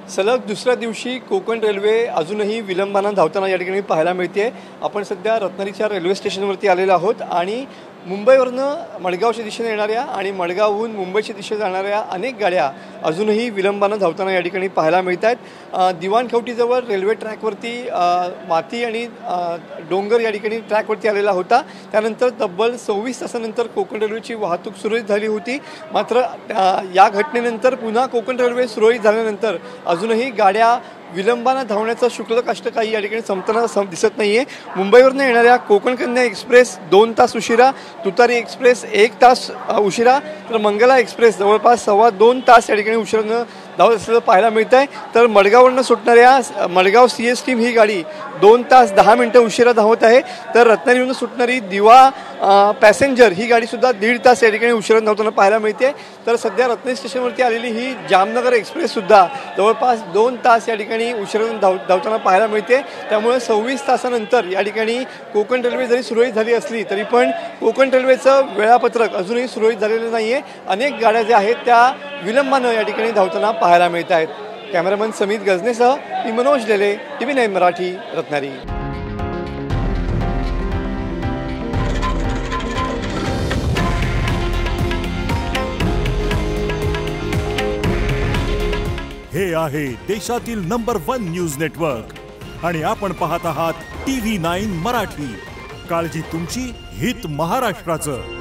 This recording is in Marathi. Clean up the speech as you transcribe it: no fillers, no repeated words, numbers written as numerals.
सलग दुसऱ्या दिवशी कोकण रेल्वे अजूनही विलंबानं धावताना या ठिकाणी पाहायला मिळते। आपण सध्या रत्नागिरीच्या रेल्वे स्टेशनवरती आलेलो आहोत आणि मुंबईवरनं मडगावच्या दिशेने येणाऱ्या आणि मडगावहून मुंबईच्या दिशेने जाणाऱ्या अनेक गाड्या अजूनही विलंबानं धावताना या ठिकाणी पाहायला मिळत आहेत। दिवाणखवटीजवळ रेल्वे ट्रॅकवरती माती आणि डोंगर या ठिकाणी ट्रॅकवरती आलेला होता। त्यानंतर तब्बल 26 तासानंतर कोकण रेल्वेची वाहतूक सुरळीत झाली होती। मात्र या घटनेनंतर पुन्हा कोकण रेल्वे सुरळीत झाल्यानंतर अजूनही गाड्या विलंबानं धावण्याचं शुल्क कष्ट काही या ठिकाणी संपताना दिसत नाहीये। मुंबईवरून येणाऱ्या कोकण कन्या एक्सप्रेस 2 तास उशिरा, तुतारी एक्सप्रेस 1 तास उशिरा, तर मंगला एक्सप्रेस जवळपास 2.25 तास या ठिकाणी उशिरानं धावत असलेलं पाहायला मिळत आहे। तर मडगाववरून सुटणाऱ्या मडगाव CS टीम ही गाडी 2 तास 10 मिनिटं उशिरा धावत आहे। तर रत्नागिरीवरून सुटणारी दिवा पॅसेंजर ही गाडीसुद्धा 1.5 तास या ठिकाणी उशिरा धावताना पाहायला मिळते। तर सध्या रत्नागिरी स्टेशनवरती आलेली ही जामनगर एक्सप्रेससुद्धा जवळपास 2 तास या ठिकाणी उशिरा धावताना पाहायला मिळते। त्यामुळे 26 तासानंतर या ठिकाणी कोकण रेल्वे जरी सुरळीत झाली असली तरी पण कोकण रेल्वेचं वेळापत्रक अजूनही सुरळीत झालेलं नाही आहे। अनेक गाड्या ज्या आहेत त्या विलंबानं या ठिकाणी धावताना पाहायला मिळत आहेत। कॅमेरामन समित गजनेसह मी मनोज लेले, TV9 मराठी, रत्नागिरी। हे आहे देशातील नंबर 1 न्यूज नेटवर्क आणि आपण पाहत आहात TV9 मराठी। काळजी तुमची, हित महाराष्ट्राचं।